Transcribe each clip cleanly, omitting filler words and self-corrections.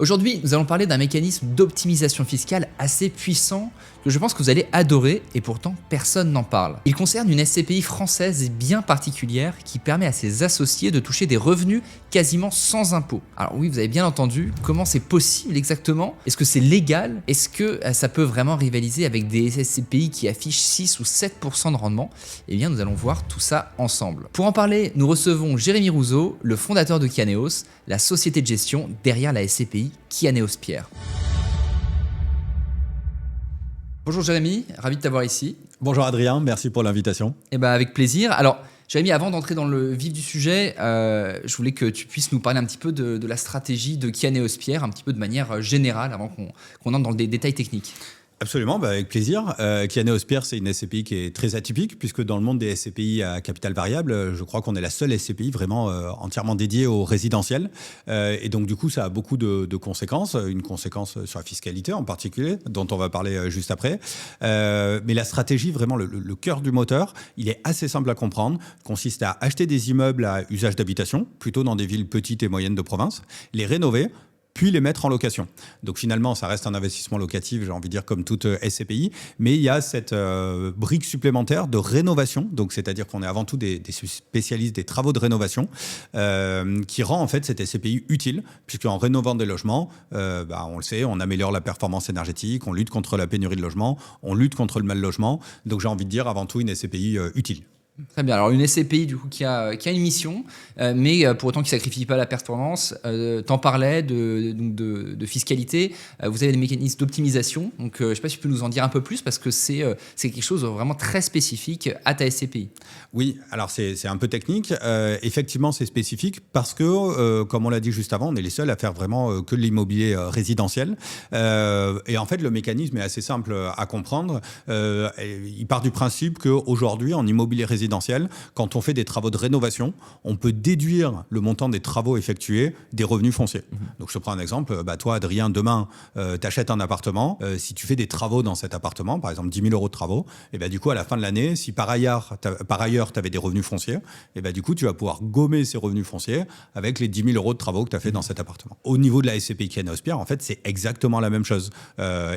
Aujourd'hui, nous allons parler d'un mécanisme d'optimisation fiscale assez puissant que je pense que vous allez adorer et pourtant personne n'en parle. Il concerne une SCPI française bien particulière qui permet à ses associés de toucher des revenus quasiment sans impôt. Alors oui, vous avez bien entendu, comment c'est possible exactement? Est-ce que c'est légal? Est-ce que ça peut vraiment rivaliser avec des SCPI qui affichent 6 ou 7% de rendement? Eh bien, nous allons voir tout ça ensemble. Pour en parler, nous recevons Jérémy Rouzeau, le fondateur de Kianeos, la société de gestion derrière la SCPI Kianeos Pierre. Bonjour Jérémy, ravi de t'avoir ici. Bonjour Adrien, merci pour l'invitation. Eh ben avec plaisir. Alors Jérémy, avant d'entrer dans le vif du sujet, je voulais que tu puisses nous parler un petit peu de la stratégie de Kianeos Pierre, un petit peu de manière générale, avant qu'on entre dans les détails techniques. Absolument, avec plaisir. Kianeos Pierre, c'est une SCPI qui est très atypique, puisque dans le monde des SCPI à capital variable, je crois qu'on est la seule SCPI vraiment entièrement dédiée au résidentiel. Et donc, du coup, ça a beaucoup de conséquences. Une conséquence sur la fiscalité en particulier, dont on va parler juste après. Mais la stratégie, vraiment, le cœur du moteur, il est assez simple à comprendre, consiste à acheter des immeubles à usage d'habitation, plutôt dans des villes petites et moyennes de province, les rénover, puis les mettre en location. Donc finalement, ça reste un investissement locatif, j'ai envie de dire, comme toute SCPI, mais il y a cette brique supplémentaire de rénovation, donc c'est-à-dire qu'on est avant tout des spécialistes des travaux de rénovation, qui rend en fait cette SCPI utile, puisqu'en rénovant des logements, on le sait, on améliore la performance énergétique, on lutte contre la pénurie de logements, on lutte contre le mal logement, donc j'ai envie de dire avant tout une SCPI utile. Très bien. Alors une SCPI du coup qui a une mission, mais pour autant qui ne sacrifie pas la performance. T'en parlais de fiscalité. Vous avez des mécanismes d'optimisation. Donc je ne sais pas si tu peux nous en dire un peu plus parce que c'est quelque chose de vraiment très spécifique à ta SCPI. Oui, alors c'est un peu technique. Effectivement, c'est spécifique parce que, comme on l'a dit juste avant, on est les seuls à faire vraiment que de l'immobilier résidentiel. Et en fait, le mécanisme est assez simple à comprendre. Il part du principe qu'aujourd'hui, en immobilier résidentiel, quand on fait des travaux de rénovation, on peut déduire le montant des travaux effectués des revenus fonciers. Donc, je te prends un exemple. Toi, Adrien, demain, tu achètes un appartement. Si tu fais des travaux dans cet appartement, par exemple 10 000 euros de travaux, et du coup, à la fin de l'année, si par ailleurs, tu avais des revenus fonciers, et du coup, tu vas pouvoir gommer ces revenus fonciers avec les 10 000 euros de travaux que tu as fait dans cet appartement. Au niveau de la SCPI Kianeos Pierre, en fait, c'est exactement la même chose.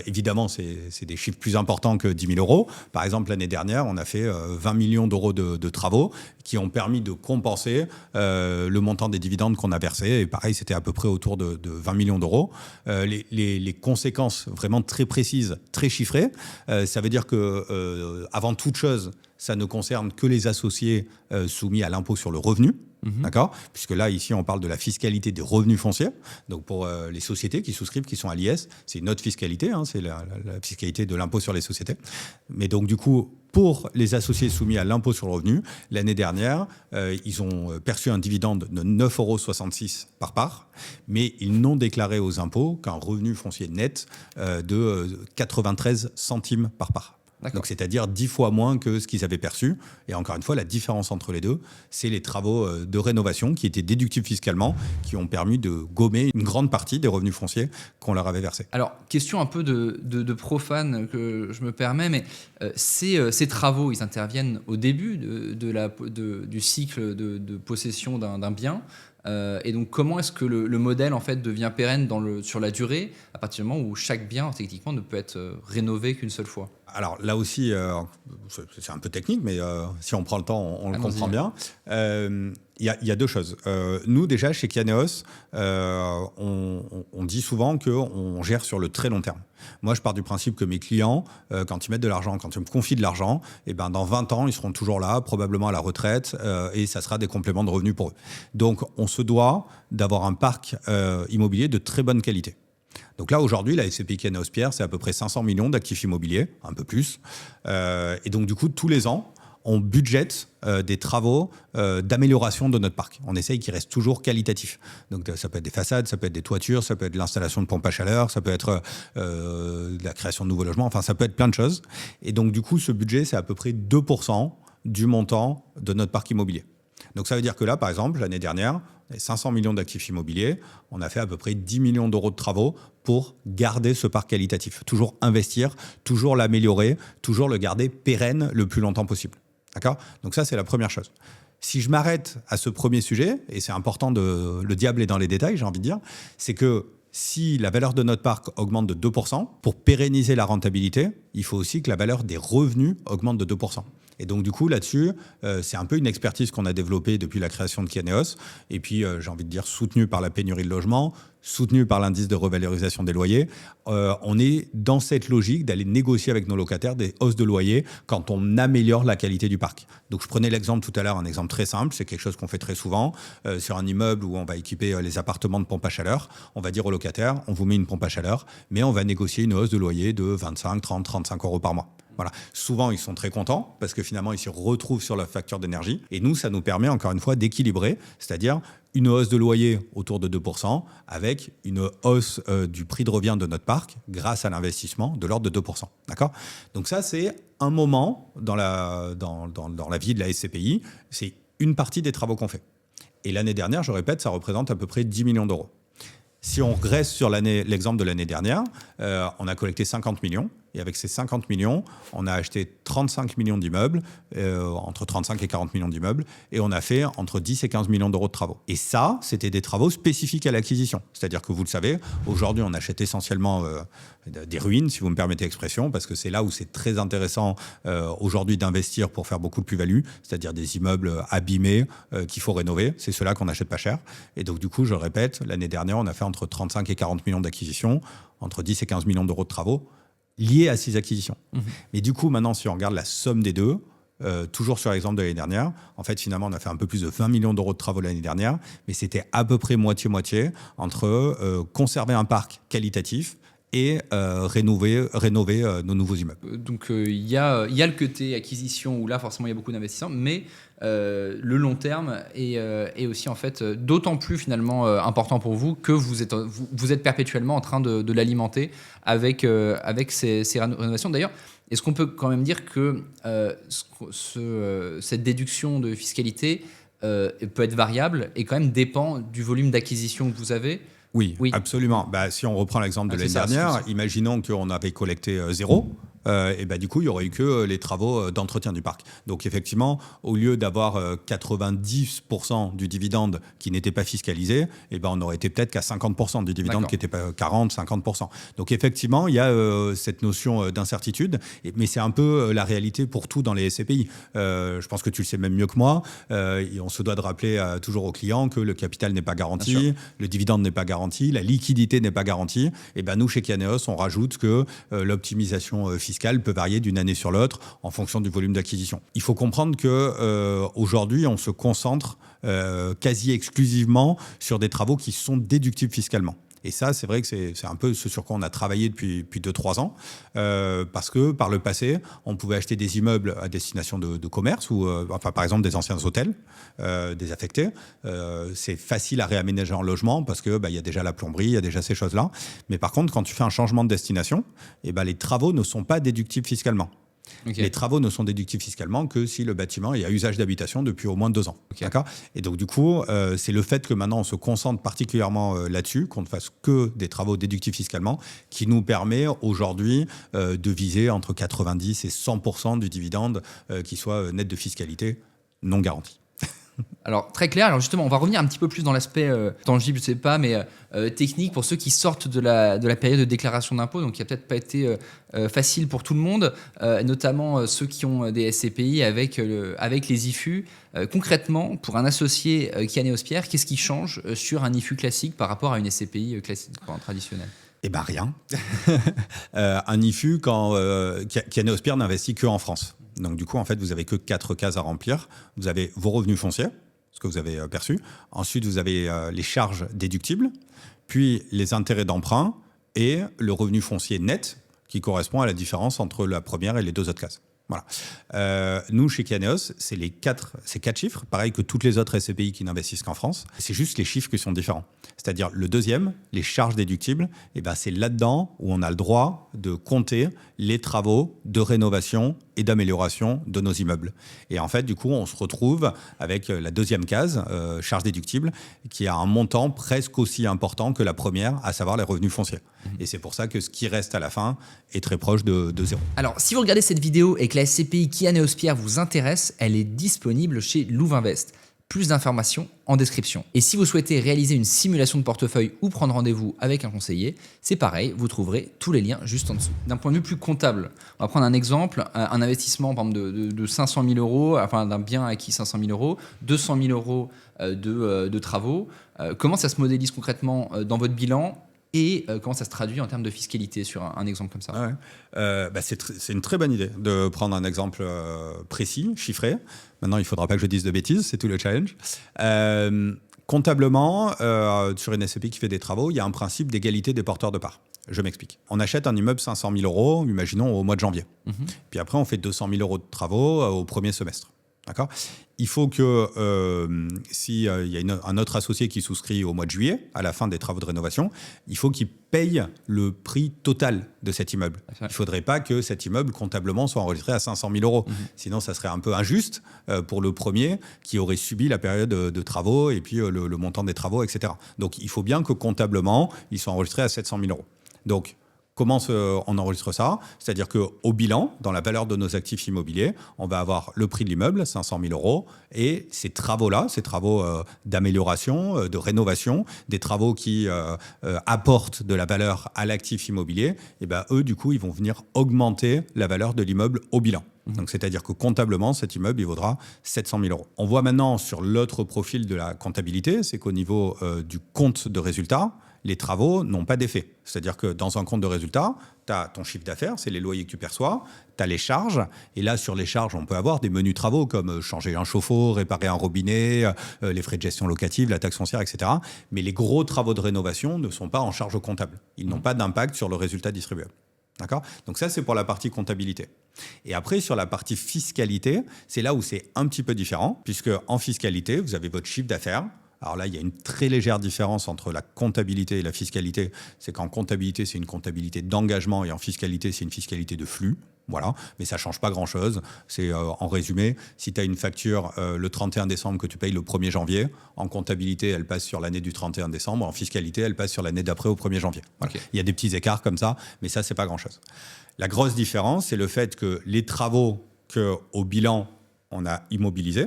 Évidemment, c'est des chiffres plus importants que 10 000 euros. Par exemple, l'année dernière, on a fait 20 millions d'euros de travaux qui ont permis de compenser le montant des dividendes qu'on a versés. Et pareil, c'était à peu près autour de 20 millions d'euros. Les conséquences vraiment très précises, très chiffrées, ça veut dire que, avant toute chose, ça ne concerne que les associés soumis à l'impôt sur le revenu. D'accord ? Puisque là, ici, on parle de la fiscalité des revenus fonciers. Donc, pour les sociétés qui souscrivent, qui sont à l'IS, c'est une autre fiscalité, c'est la fiscalité de l'impôt sur les sociétés. Mais donc, du coup, pour les associés soumis à l'impôt sur le revenu, l'année dernière, ils ont perçu un dividende de 9,66 € par part, mais ils n'ont déclaré aux impôts qu'un revenu foncier net de 93 centimes par part. Donc, c'est-à-dire 10 fois moins que ce qu'ils avaient perçu. Et encore une fois, la différence entre les deux, c'est les travaux de rénovation qui étaient déductibles fiscalement, qui ont permis de gommer une grande partie des revenus fonciers qu'on leur avait versés. Alors, question un peu de profane que je me permets, mais ces travaux, ils interviennent au début du cycle de possession d'un bien. Et donc, comment est-ce que le modèle en fait devient pérenne sur la durée, à partir du moment où chaque bien techniquement ne peut être rénové qu'une seule fois? Alors là aussi, c'est un peu technique, mais si on prend le temps, on le comprend bien. Il y a deux choses. Nous, déjà, chez Kianeos, on dit souvent qu'on gère sur le très long terme. Moi, je pars du principe que mes clients, quand ils mettent de l'argent, quand ils me confient de l'argent, dans 20 ans, ils seront toujours là, probablement à la retraite, et ça sera des compléments de revenus pour eux. Donc, on se doit d'avoir un parc immobilier de très bonne qualité. Donc là, aujourd'hui, la SCPI Kianeos Pierre, c'est à peu près 500 millions d'actifs immobiliers, un peu plus. Et donc, du coup, tous les ans, on budgète des travaux d'amélioration de notre parc. On essaye qu'il reste toujours qualitatif. Donc ça peut être des façades, ça peut être des toitures, ça peut être de l'installation de pompes à chaleur, ça peut être de la création de nouveaux logements, enfin ça peut être plein de choses. Et donc du coup, ce budget, c'est à peu près 2% du montant de notre parc immobilier. Donc ça veut dire que là, par exemple, l'année dernière, 500 millions d'actifs immobiliers, on a fait à peu près 10 millions d'euros de travaux pour garder ce parc qualitatif. Toujours investir, toujours l'améliorer, toujours le garder pérenne le plus longtemps possible. D'accord ? Donc ça, c'est la première chose. Si je m'arrête à ce premier sujet, et c'est important, le diable est dans les détails, j'ai envie de dire, c'est que si la valeur de notre parc augmente de 2%, pour pérenniser la rentabilité, il faut aussi que la valeur des revenus augmente de 2%. Et donc, du coup, là-dessus, c'est un peu une expertise qu'on a développée depuis la création de Kianéos. Et puis, j'ai envie de dire, soutenue par la pénurie de logements, soutenue par l'indice de revalorisation des loyers. On est dans cette logique d'aller négocier avec nos locataires des hausses de loyer quand on améliore la qualité du parc. Donc, je prenais l'exemple tout à l'heure, un exemple très simple. C'est quelque chose qu'on fait très souvent. Sur un immeuble où on va équiper les appartements de pompes à chaleur, on va dire aux locataires, on vous met une pompe à chaleur, mais on va négocier une hausse de loyer de 25, 30, 35 euros par mois. Voilà. Souvent, ils sont très contents parce que finalement, ils se retrouvent sur la facture d'énergie. Et nous, ça nous permet encore une fois d'équilibrer, c'est-à-dire une hausse de loyer autour de 2% avec une hausse du prix de revient de notre parc grâce à l'investissement de l'ordre de 2%. D'accord ? Donc ça, c'est un moment dans la vie de la SCPI. C'est une partie des travaux qu'on fait. Et l'année dernière, je répète, ça représente à peu près 10 millions d'euros. Si on reste sur l'exemple de l'année dernière, on a collecté 50 millions. Et avec ces 50 millions, on a acheté 35 millions d'immeubles, entre 35 et 40 millions d'immeubles, et on a fait entre 10 et 15 millions d'euros de travaux. Et ça, c'était des travaux spécifiques à l'acquisition. C'est-à-dire que vous le savez, aujourd'hui, on achète essentiellement des ruines, si vous me permettez l'expression, parce que c'est là où c'est très intéressant aujourd'hui d'investir pour faire beaucoup de plus-value, c'est-à-dire des immeubles abîmés qu'il faut rénover. C'est ceux-là qu'on n'achète pas cher. Et donc, du coup, je le répète, l'année dernière, on a fait entre 35 et 40 millions d'acquisitions, entre 10 et 15 millions d'euros de travaux, liés à ces acquisitions. Mais du coup, maintenant, si on regarde la somme des deux, toujours sur l'exemple de l'année dernière, en fait, finalement, on a fait un peu plus de 20 millions d'euros de travaux l'année dernière, mais c'était à peu près moitié-moitié entre conserver un parc qualitatif et rénover nos nouveaux immeubles. Donc il y a le côté acquisition où là forcément il y a beaucoup d'investisseurs, mais le long terme est aussi en fait d'autant plus finalement important pour vous que vous êtes perpétuellement en train de l'alimenter avec ces rénovations. D'ailleurs, est-ce qu'on peut quand même dire que cette déduction de fiscalité peut être variable et quand même dépend du volume d'acquisition que vous avez? Oui, absolument. Si on reprend l'exemple de l'année dernière, imaginons qu'on avait collecté zéro. Et du coup, il n'y aurait eu que les travaux d'entretien du parc. Donc effectivement, au lieu d'avoir 90% du dividende qui n'était pas fiscalisé, on aurait été peut-être qu'à 50% du dividende qui n'était pas 40-50%. Donc effectivement, il y a cette notion d'incertitude, mais c'est un peu la réalité pour tout dans les SCPI. Je pense que tu le sais même mieux que moi. Et on se doit de rappeler toujours aux clients que le capital n'est pas garanti, le dividende n'est pas garanti, la liquidité n'est pas garantie. Et nous, chez Kianéos, on rajoute que l'optimisation fiscale peut varier d'une année sur l'autre en fonction du volume d'acquisition. Il faut comprendre qu'aujourd'hui, on se concentre quasi exclusivement sur des travaux qui sont déductibles fiscalement. Et ça, c'est vrai que c'est un peu ce sur quoi on a travaillé depuis 2-3 ans, parce que par le passé, on pouvait acheter des immeubles à destination de commerce, ou par exemple des anciens hôtels désaffectés. C'est facile à réaménager en logement, parce que y a déjà la plomberie, il y a déjà ces choses-là. Mais par contre, quand tu fais un changement de destination, les travaux ne sont pas déductibles fiscalement. Okay. Les travaux ne sont déductibles fiscalement que si le bâtiment est à usage d'habitation depuis au moins 2 ans. Okay. D'accord ? Et donc, du coup, c'est le fait que maintenant on se concentre particulièrement là-dessus, qu'on ne fasse que des travaux déductibles fiscalement, qui nous permet aujourd'hui de viser entre 90 et 100% du dividende qui soit net de fiscalité non garanti. Alors, très clair. Alors justement, on va revenir un petit peu plus dans l'aspect tangible, je ne sais pas, mais technique pour ceux qui sortent de la période de déclaration d'impôt, donc qui n'a peut-être pas été facile pour tout le monde, notamment ceux qui ont des SCPI avec les IFU. Concrètement, pour un associé Kianéos Pierre, qu'est-ce qui change sur un IFU classique par rapport à une SCPI classique, traditionnelle ? Rien. Un IFU, quand Kianéos Pierre n'investit qu'en France. Donc du coup, en fait, vous n'avez que 4 cases à remplir. Vous avez vos revenus fonciers, ce que vous avez perçu. Ensuite, vous avez les charges déductibles, puis les intérêts d'emprunt et le revenu foncier net, qui correspond à la différence entre la première et les 2 autres cases. Voilà. Nous, chez Kianéos, c'est ces 4 chiffres, pareil que toutes les autres SCPI qui n'investissent qu'en France. C'est juste les chiffres qui sont différents. C'est-à-dire le deuxième, les charges déductibles, c'est là-dedans où on a le droit de compter les travaux de rénovation et d'amélioration de nos immeubles. Et en fait, du coup, on se retrouve avec la deuxième case, charges déductibles, qui a un montant presque aussi important que la première, à savoir les revenus fonciers. Et c'est pour ça que ce qui reste à la fin est très proche de zéro. Alors, si vous regardez cette vidéo et que la SCPI Kianéos Pierre vous intéresse, elle est disponible chez Louvainvest. Plus d'informations en description. Et si vous souhaitez réaliser une simulation de portefeuille ou prendre rendez-vous avec un conseiller, c'est pareil, vous trouverez tous les liens juste en dessous. D'un point de vue plus comptable, on va prendre un exemple, un investissement par exemple de 500 000 euros, enfin d'un bien acquis 500 000 euros, 200 000 euros de travaux. Comment ça se modélise concrètement dans votre bilan et comment ça se traduit en termes de fiscalité sur un exemple comme ça? C'est une très bonne idée de prendre un exemple précis, chiffré. Maintenant, il ne faudra pas que je dise de bêtises, c'est tout le challenge. Comptablement, sur une SCPI qui fait des travaux, il y a un principe d'égalité des porteurs de parts. Je m'explique. On achète un immeuble 500 000 euros, imaginons au mois de janvier. Puis après, on fait 200 000 euros de travaux au premier semestre. D'accord ? Il faut que s'il y a un autre associé qui souscrit au mois de juillet, à la fin des travaux de rénovation, il faut qu'il paye le prix total de cet immeuble. Il ne faudrait pas que cet immeuble, comptablement, soit enregistré à 500 000 euros. Sinon, ça serait un peu injuste pour le premier qui aurait subi la période de travaux et puis le montant des travaux, etc. Donc, il faut bien que comptablement, ils soient enregistrés à 700 000 euros. Donc, comment on enregistre ça? C'est-à-dire qu'au bilan, dans la valeur de nos actifs immobiliers, on va avoir le prix de l'immeuble, 500 000 euros, et ces travaux-là, ces travaux d'amélioration, de rénovation, des travaux qui apportent de la valeur à l'actif immobilier, et ben, eux, du coup, ils vont venir augmenter la valeur de l'immeuble au bilan. Donc, c'est-à-dire que comptablement, cet immeuble, il vaudra 700 000 euros. On voit maintenant sur l'autre profil de la comptabilité, c'est qu'au niveau du compte de résultat, les travaux n'ont pas d'effet. C'est-à-dire que dans un compte de résultat, tu as ton chiffre d'affaires, c'est les loyers que tu perçois, tu as les charges, et là, sur les charges, on peut avoir des menus travaux comme changer un chauffe-eau, réparer un robinet, les frais de gestion locative, la taxe foncière, etc. Mais les gros travaux de rénovation ne sont pas en charge comptable. Ils n'ont pas d'impact sur le résultat distribuable. D'accord ? Donc ça, c'est pour la partie comptabilité. Et après, sur la partie fiscalité, c'est là où c'est un petit peu différent, puisque en fiscalité, vous avez votre chiffre d'affaires. Alors là, il y a une très légère différence entre la comptabilité et la fiscalité. C'est qu'en comptabilité, c'est une comptabilité d'engagement et en fiscalité, c'est une fiscalité de flux. Voilà, mais ça ne change pas grand-chose. C'est en résumé, si tu as une facture le 31 décembre que tu payes le 1er janvier, en comptabilité, elle passe sur l'année du 31 décembre, en fiscalité, elle passe sur l'année d'après au 1er janvier. Voilà. Okay. Il y a des petits écarts comme ça, mais ça, ce n'est pas grand-chose. La grosse différence, c'est le fait que les travaux qu'au bilan, on a immobilisés,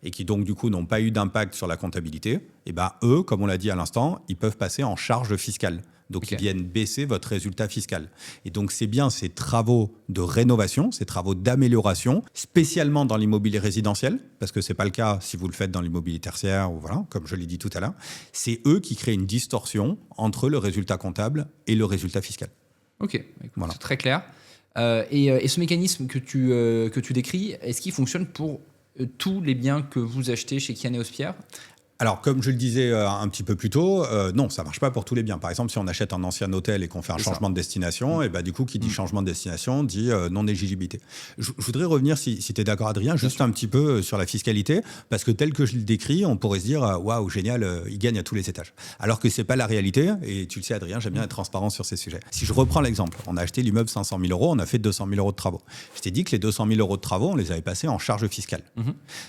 et qui donc du coup n'ont pas eu d'impact sur la comptabilité, et ben eux, comme on l'a dit à l'instant, ils peuvent passer en charge fiscale. Donc okay. Ils viennent baisser votre résultat fiscal. Et donc c'est bien ces travaux de rénovation, ces travaux d'amélioration, spécialement dans l'immobilier résidentiel, parce que c'est pas le cas si vous le faites dans l'immobilier tertiaire ou voilà, comme je l'ai dit tout à l'heure, c'est eux qui créent une distorsion entre le résultat comptable et le résultat fiscal. Ok, écoute, voilà. C'est très clair. Et ce mécanisme que tu décris, est-ce qu'il fonctionne pour tous les biens que vous achetez chez Kian & Hospierre? Alors, comme je le disais un petit peu plus tôt, non, ça ne marche pas pour tous les biens. Par exemple, si on achète un ancien hôtel et qu'on fait un changement de destination, et bah, du coup, qui dit changement de destination dit non-éligibilité. Je voudrais revenir, si tu es d'accord, Adrien, juste un petit peu sur la fiscalité, parce que tel que je le décris, on pourrait se dire waouh, génial, il gagne à tous les étages. Alors que ce n'est pas la réalité, et tu le sais, Adrien, j'aime bien être transparent sur ces sujets. Si je reprends l'exemple, on a acheté l'immeuble 500 000 euros, on a fait 200 000 euros de travaux. Je t'ai dit que les 200 000 euros de travaux, on les avait passés en charge fiscale.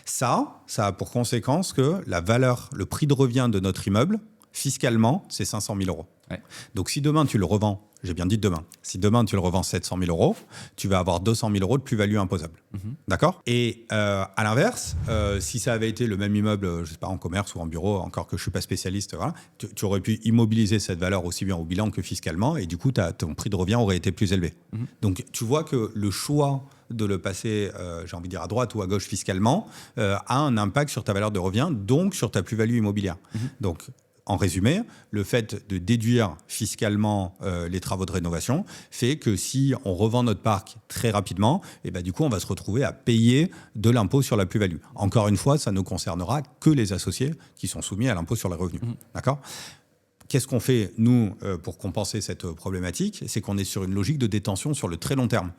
Ça a pour conséquence que la valeur, le prix de revient de notre immeuble, fiscalement, c'est 500 000 euros. Ouais. Donc, si demain, tu le revends, j'ai bien dit demain, si demain, tu le revends 700 000 euros, tu vas avoir 200 000 euros de plus-value imposable. D'accord ? Et à l'inverse, si ça avait été le même immeuble, je ne sais pas, en commerce ou en bureau, encore que je ne suis pas spécialiste, voilà, tu aurais pu immobiliser cette valeur aussi bien au bilan que fiscalement, et du coup, ton prix de revient aurait été plus élevé. Donc, tu vois que le choix de le passer, j'ai envie de dire, à droite ou à gauche fiscalement, a un impact sur ta valeur de revient, donc sur ta plus-value immobilière. Donc, en résumé, le fait de déduire fiscalement les travaux de rénovation fait que si on revend notre parc très rapidement, et ben du coup, on va se retrouver à payer de l'impôt sur la plus-value. Encore une fois, ça ne concernera que les associés qui sont soumis à l'impôt sur les revenus. D'accord ? Qu'est-ce qu'on fait, nous, pour compenser cette problématique ? C'est qu'on est sur une logique de détention sur le très long terme.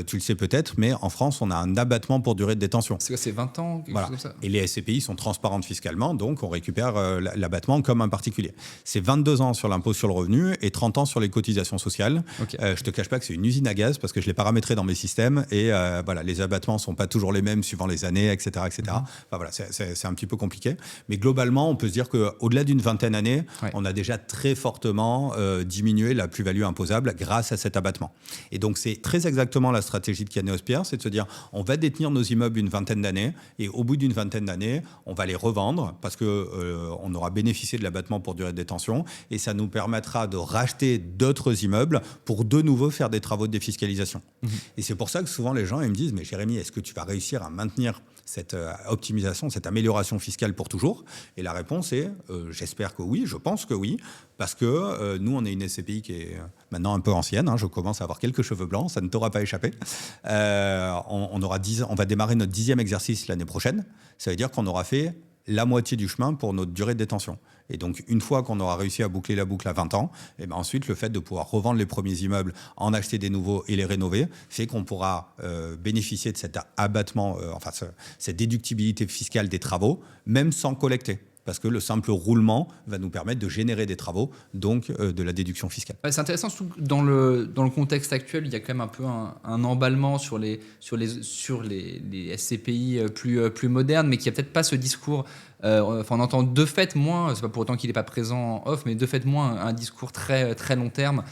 Tu le sais peut-être, mais en France, on a un abattement pour durée de détention. C'est quoi, c'est 20 ans, quelque chose comme ça ? Et les SCPI sont transparentes fiscalement, donc on récupère l'abattement comme un particulier. C'est 22 ans sur l'impôt sur le revenu et 30 ans sur les cotisations sociales. Okay. Je ne te cache pas que c'est une usine à gaz parce que je ne l'ai pas paramétré dans mes systèmes et voilà, les abattements ne sont pas toujours les mêmes suivant les années, etc. etc. Enfin, voilà, c'est un petit peu compliqué. Mais globalement, on peut se dire qu'au-delà d'une vingtaine d'années, on a déjà très fortement diminué la plus-value imposable grâce à cet abattement. Et donc, c'est très exactement la stratégie de Kianéos Pierre, c'est de se dire, on va détenir nos immeubles une vingtaine d'années, et au bout d'une vingtaine d'années, on va les revendre parce qu'on aura bénéficié de l'abattement pour durée de détention, et ça nous permettra de racheter d'autres immeubles pour de nouveau faire des travaux de défiscalisation. Et c'est pour ça que souvent les gens ils me disent, mais Jérémy, est-ce que tu vas réussir à maintenir cette optimisation, cette amélioration fiscale pour toujours? Et la réponse est, j'espère que oui, je pense que oui, parce que nous, on est une SCPI qui est maintenant un peu ancienne, hein, je commence à avoir quelques cheveux blancs, ça ne t'aura pas échappé. On va démarrer notre 10e exercice l'année prochaine, ça veut dire qu'on aura fait la moitié du chemin pour notre durée de détention. Et donc, une fois qu'on aura réussi à boucler la boucle à 20 ans, et ben ensuite, le fait de pouvoir revendre les premiers immeubles, en acheter des nouveaux et les rénover, fait qu'on pourra bénéficier de cet abattement, cette déductibilité fiscale des travaux, même sans collecter. Parce que le simple roulement va nous permettre de générer des travaux, donc de la déduction fiscale. Ouais, c'est intéressant, surtout que dans le contexte actuel, il y a quand même un peu un emballement sur les SCPI plus modernes, mais qui n'a peut-être pas ce discours. On entend de fait moins, c'est pas pour autant qu'il n'est pas présent en off, mais de fait moins un discours très, très long terme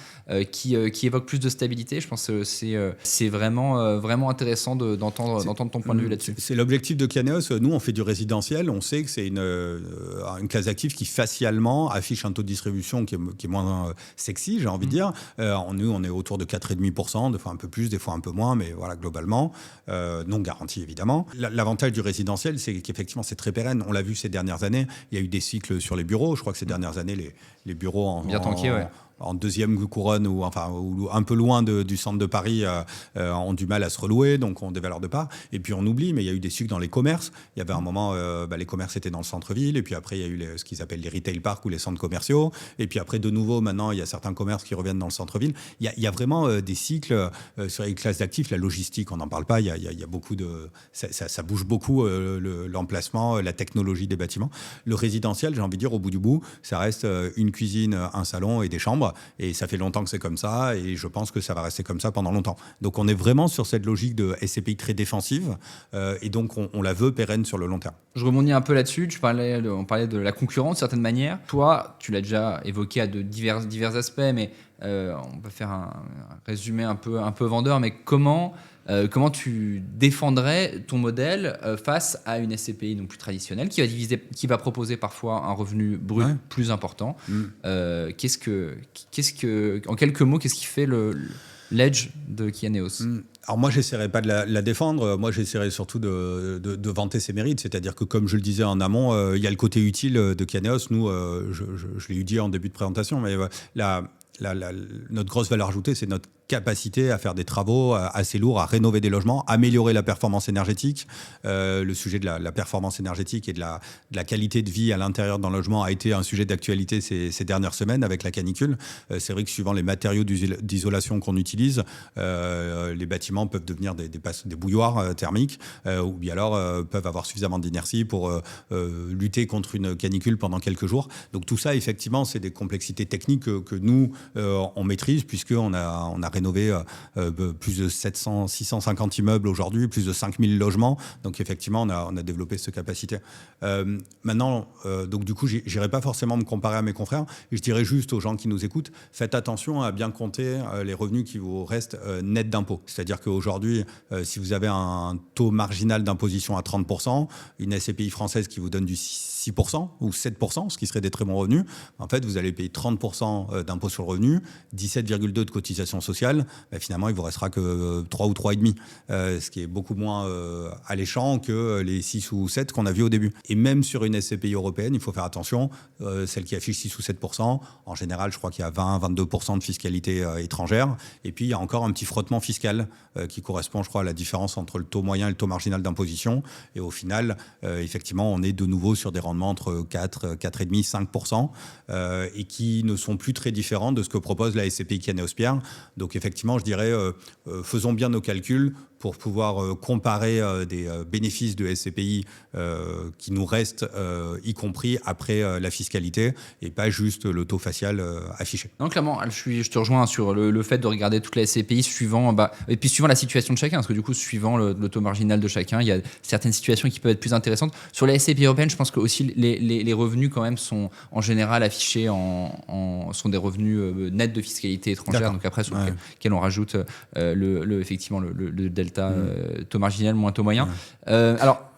qui évoque plus de stabilité. Je pense que c'est vraiment intéressant d'entendre ton point de vue là-dessus. C'est l'objectif de Kianéos. Nous, on fait du résidentiel. On sait que c'est une classe d'actifs qui facialement affiche un taux de distribution qui est moins sexy, j'ai envie de dire. Nous, on est autour de 4,5%, des fois un peu plus, des fois un peu moins, mais voilà, globalement, non garanti évidemment. L'avantage du résidentiel, c'est qu'effectivement, c'est très pérenne. On l'a vu ces dernières années, il y a eu des cycles sur les bureaux. Je crois que ces dernières années, les bureaux bien tanké, ouais. En deuxième couronne ou un peu loin du centre de Paris ont du mal à se relouer, donc ont des valeurs de part. Et puis on oublie, mais il y a eu des cycles dans les commerces. Il y avait un moment, les commerces étaient dans le centre-ville, et puis après il y a eu ce qu'ils appellent les retail parks ou les centres commerciaux. Et puis après de nouveau, maintenant il y a certains commerces qui reviennent dans le centre-ville. Il y a vraiment des cycles sur les classes d'actifs. La logistique, on n'en parle pas. Il y a beaucoup de, ça bouge beaucoup l'emplacement, la technologie des bâtiments. Le résidentiel, j'ai envie de dire, au bout du bout, ça reste une cuisine, un salon et des chambres. Et ça fait longtemps que c'est comme ça, et je pense que ça va rester comme ça pendant longtemps. Donc on est vraiment sur cette logique de SCPI très défensive, et donc on la veut pérenne sur le long terme. Je rebondis un peu là-dessus, on parlait de la concurrence de certaine manière. Toi, tu l'as déjà évoqué à de divers aspects, mais on peut faire un résumé un peu vendeur, mais comment tu défendrais ton modèle face à une SCPI donc plus traditionnelle qui va proposer parfois un revenu brut plus important. En quelques mots, qu'est-ce qui fait l'edge de Kianéos? Alors moi, j'essaierai pas de la défendre. Moi, j'essaierai surtout de vanter ses mérites. C'est-à-dire que, comme je le disais en amont, il y a le côté utile de Kianéos. Nous, je l'ai dit en début de présentation, mais notre grosse valeur ajoutée, c'est notre capacité à faire des travaux assez lourds, à rénover des logements, améliorer la performance énergétique. Le sujet de la performance énergétique et de la qualité de vie à l'intérieur d'un logement a été un sujet d'actualité ces dernières semaines avec la canicule. C'est vrai que suivant les matériaux d'isolation qu'on utilise, les bâtiments peuvent devenir des bouilloires thermiques, ou bien alors peuvent avoir suffisamment d'inertie pour lutter contre une canicule pendant quelques jours. Donc tout ça, effectivement, c'est des complexités techniques que nous, on maîtrise, puisqu'on a rénové plus de 650 immeubles aujourd'hui, plus de 5000 logements. Donc effectivement, on a développé cette capacité. Maintenant, donc du coup, j'irai pas forcément me comparer à mes confrères. Je dirais juste aux gens qui nous écoutent, faites attention à bien compter les revenus qui vous restent nets d'impôts. C'est-à-dire qu'aujourd'hui, si vous avez un taux marginal d'imposition à 30%, une SCPI française qui vous donne du 6% ou 7%, ce qui serait des très bons revenus, en fait, vous allez payer 30% d'impôt sur le revenu, 17,2% de cotisation sociale. Finalement, il ne vous restera que 3 ou 3,5%, ce qui est beaucoup moins alléchant que les 6 ou 7 qu'on a vu au début. Et même sur une SCPI européenne, il faut faire attention, celle qui affiche 6 ou 7%, en général, je crois qu'il y a 20-22% de fiscalité étrangère. Et puis, il y a encore un petit frottement fiscal qui correspond, je crois, à la différence entre le taux moyen et le taux marginal d'imposition. Et au final, effectivement, on est de nouveau sur des rendements entre 4, 4,5%, 5%, et qui ne sont plus très différents de ce que propose la SCPI Kianéos Pierre. Donc effectivement, je dirais, faisons bien nos calculs, pour pouvoir comparer des bénéfices de SCPI qui nous restent, y compris après la fiscalité, et pas juste le taux facial affiché. Non, clairement, je te rejoins sur le fait de regarder toute la SCPI suivant, et puis suivant la situation de chacun, parce que du coup, suivant le taux marginal de chacun, il y a certaines situations qui peuvent être plus intéressantes. Sur la SCPI européenne, je pense que aussi les revenus quand même sont en général affichés sont des revenus nets de fiscalité étrangère. D'accord. Donc après, sur lequel on rajoute effectivement le delta taux marginal moins taux moyen.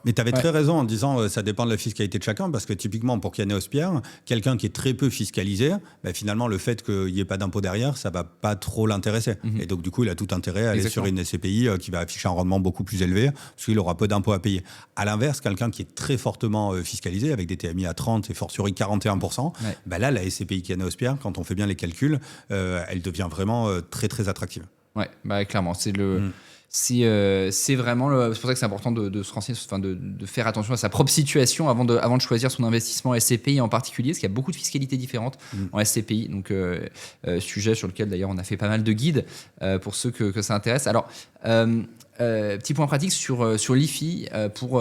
Mais tu avais très raison en disant ça dépend de la fiscalité de chacun, parce que typiquement pour Kianéos Pierre, quelqu'un qui est très peu fiscalisé, finalement le fait qu'il n'y ait pas d'impôt derrière, ça ne va pas trop l'intéresser. Et donc du coup, il a tout intérêt à aller sur une SCPI qui va afficher un rendement beaucoup plus élevé, parce qu'il aura peu d'impôts à payer. À l'inverse, quelqu'un qui est très fortement fiscalisé, avec des TMI à 30 et fortiori 41%, là, la SCPI Kianéos Pierre, quand on fait bien les calculs, elle devient vraiment très très attractive. Ouais, clairement, c'est le... C'est vraiment c'est pour ça que c'est important de se renseigner, de faire attention à sa propre situation avant de choisir son investissement SCPI en particulier, parce qu'il y a beaucoup de fiscalités différentes en SCPI. Donc, sujet sur lequel d'ailleurs on a fait pas mal de guides pour ceux que ça intéresse. Alors, petit point pratique sur l'IFI pour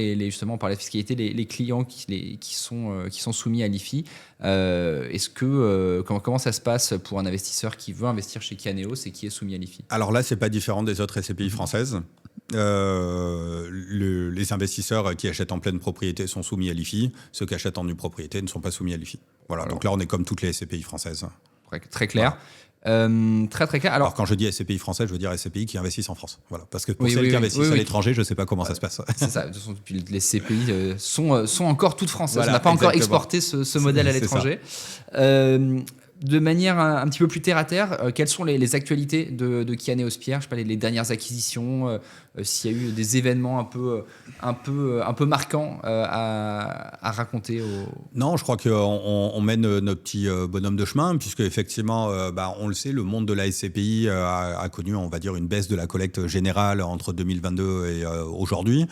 justement, on parlait de fiscalité, les clients qui sont soumis à l'IFI. Comment ça se passe pour un investisseur qui veut investir chez Kianéos et qui est soumis à l'IFI? Alors là, c'est pas différent des autres SCPI françaises. Les investisseurs qui achètent en pleine propriété sont soumis à l'IFI. Ceux qui achètent en nue propriété ne sont pas soumis à l'IFI. Voilà. Donc là, on est comme toutes les SCPI françaises. Très clair. Voilà. Très clair. Alors quand je dis SCPI français, je veux dire SCPI qui investissent en France. Voilà. Parce que pour celles qui investissent à l'étranger, je ne sais pas comment ça se passe. C'est ça. De toute façon, les SCPI sont encore toutes françaises. Voilà, on n'a pas encore exporté ce modèle à l'étranger. De manière un petit peu plus terre à terre, quelles sont les actualités de Kianéos Pierre? Je sais pas, les dernières acquisitions, s'il y a eu des événements un peu marquants à raconter. Non, je crois qu'on mène notre petit bonhomme de chemin, puisque effectivement, on le sait, le monde de la SCPI a connu, on va dire, une baisse de la collecte générale entre 2022 et aujourd'hui.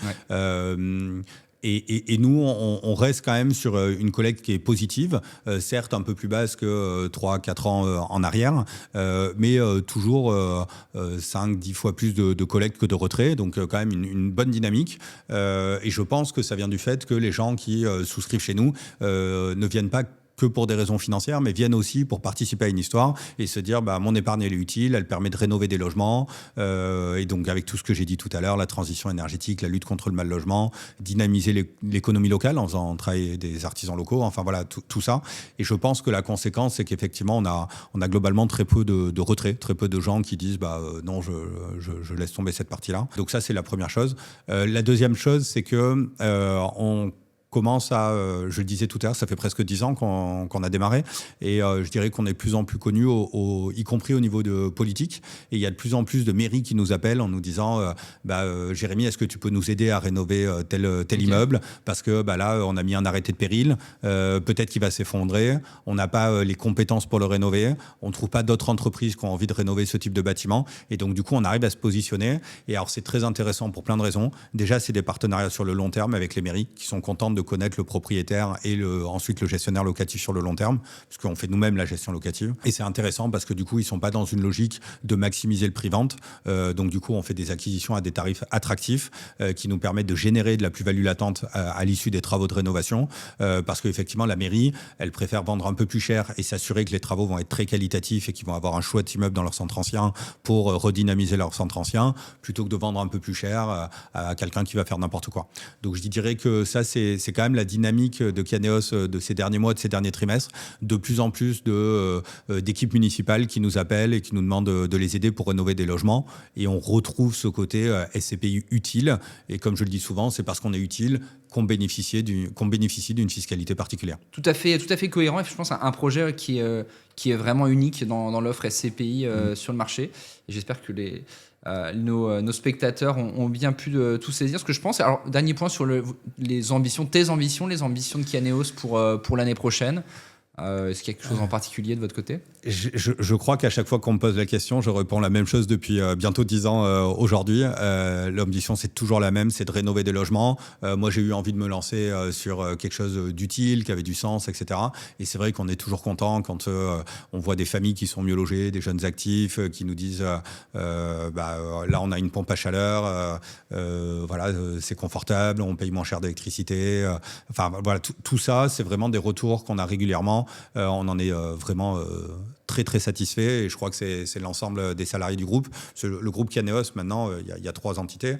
Et nous, on reste quand même sur une collecte qui est positive, certes un peu plus basse que 3-4 ans en arrière, mais toujours 5-10 fois plus de collecte que de retrait, donc quand même une bonne dynamique. Et je pense que ça vient du fait que les gens qui souscrivent chez nous ne viennent pas que pour des raisons financières, mais viennent aussi pour participer à une histoire et se dire mon épargne elle est utile, elle permet de rénover des logements, et donc avec tout ce que j'ai dit tout à l'heure, la transition énergétique, la lutte contre le mal logement, dynamiser l'économie locale en faisant travailler des artisans locaux, enfin voilà, tout ça. Et je pense que la conséquence, c'est qu'effectivement on a globalement très peu de retraits, très peu de gens qui disent non, je laisse tomber cette partie-là. Donc ça, c'est la première chose. La deuxième chose, c'est que on commence je le disais tout à l'heure, ça fait presque 10 ans qu'on a démarré, et je dirais qu'on est de plus en plus connu, y compris au niveau de politique, et il y a de plus en plus de mairies qui nous appellent en nous disant Jérémy, est-ce que tu peux nous aider à rénover tel immeuble, parce que là on a mis un arrêté de péril, peut-être qu'il va s'effondrer, on n'a pas les compétences pour le rénover, on ne trouve pas d'autres entreprises qui ont envie de rénover ce type de bâtiment, et donc du coup on arrive à se positionner. Et alors c'est très intéressant pour plein de raisons. Déjà, c'est des partenariats sur le long terme avec les mairies qui sont contentes de connaître le propriétaire et ensuite le gestionnaire locatif sur le long terme, parce qu'on fait nous-mêmes la gestion locative. Et c'est intéressant parce que du coup, ils ne sont pas dans une logique de maximiser le prix-vente. Donc du coup, on fait des acquisitions à des tarifs attractifs qui nous permettent de générer de la plus-value latente à l'issue des travaux de rénovation. Parce qu'effectivement, la mairie, elle préfère vendre un peu plus cher et s'assurer que les travaux vont être très qualitatifs et qu'ils vont avoir un chouette immeuble dans leur centre ancien pour redynamiser leur centre ancien, plutôt que de vendre un peu plus cher à quelqu'un qui va faire n'importe quoi. Donc je dirais que ça, c'est quand même la dynamique de Kianéos de ces derniers mois, de ces derniers trimestres. De plus en plus d'équipes municipales qui nous appellent et qui nous demandent de les aider pour rénover des logements. Et on retrouve ce côté SCPI utile. Et comme je le dis souvent, c'est parce qu'on est utile qu'on bénéficie d'une fiscalité particulière. Tout à fait cohérent. Et je pense à un projet qui est vraiment unique dans l'offre SCPI sur le marché. Et j'espère que nos spectateurs ont bien pu tout saisir. Ce que je pense. Alors, dernier point sur tes ambitions, les ambitions de Kianéos pour l'année prochaine. Est-ce qu'il y a quelque chose en particulier de votre côté? Je crois qu'à chaque fois qu'on me pose la question, je réponds la même chose depuis bientôt 10 ans aujourd'hui. L'ambition, c'est toujours la même, c'est de rénover des logements. Moi, j'ai eu envie de me lancer sur quelque chose d'utile, qui avait du sens, etc. Et c'est vrai qu'on est toujours content quand on voit des familles qui sont mieux logées, des jeunes actifs qui nous disent là, on a une pompe à chaleur, voilà, c'est confortable, on paye moins cher d'électricité. Enfin, voilà, tout ça, c'est vraiment des retours qu'on a régulièrement. On en est vraiment très très satisfait et je crois que c'est l'ensemble des salariés du groupe. Le groupe Kianéos, maintenant, il y a 3 entités.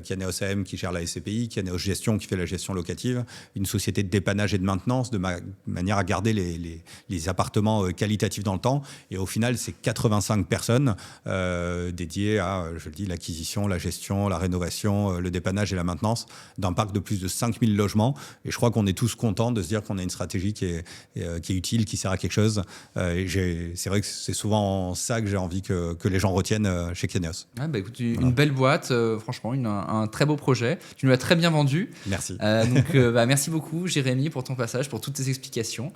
Kianéos AM qui gère la SCPI, Kianéos Gestion qui fait la gestion locative, une société de dépannage et de maintenance de manière à garder les appartements qualitatifs dans le temps. Et au final, c'est 85 personnes dédiées à, je le dis, l'acquisition, la gestion, la rénovation, le dépannage et la maintenance d'un parc de plus de 5000 logements. Et je crois qu'on est tous contents de se dire qu'on a une stratégie qui est utile, qui sert à quelque chose. C'est vrai que c'est souvent ça que j'ai envie que les gens retiennent chez Kianéos. Ah bah écoute, une belle boîte, franchement, un très beau projet. Tu nous l'as très bien vendu. Merci. Merci beaucoup, Jérémy, pour ton passage, pour toutes tes explications.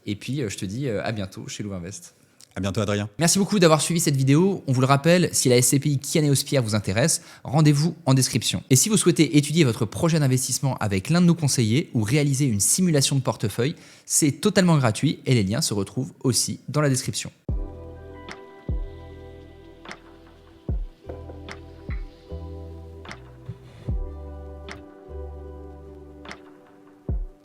Et puis, je te dis à bientôt chez Louvainvest. À bientôt, Adrien. Merci beaucoup d'avoir suivi cette vidéo. On vous le rappelle, si la SCPI Kianéos Pierre vous intéresse, rendez-vous en description. Et si vous souhaitez étudier votre projet d'investissement avec l'un de nos conseillers ou réaliser une simulation de portefeuille, c'est totalement gratuit et les liens se retrouvent aussi dans la description.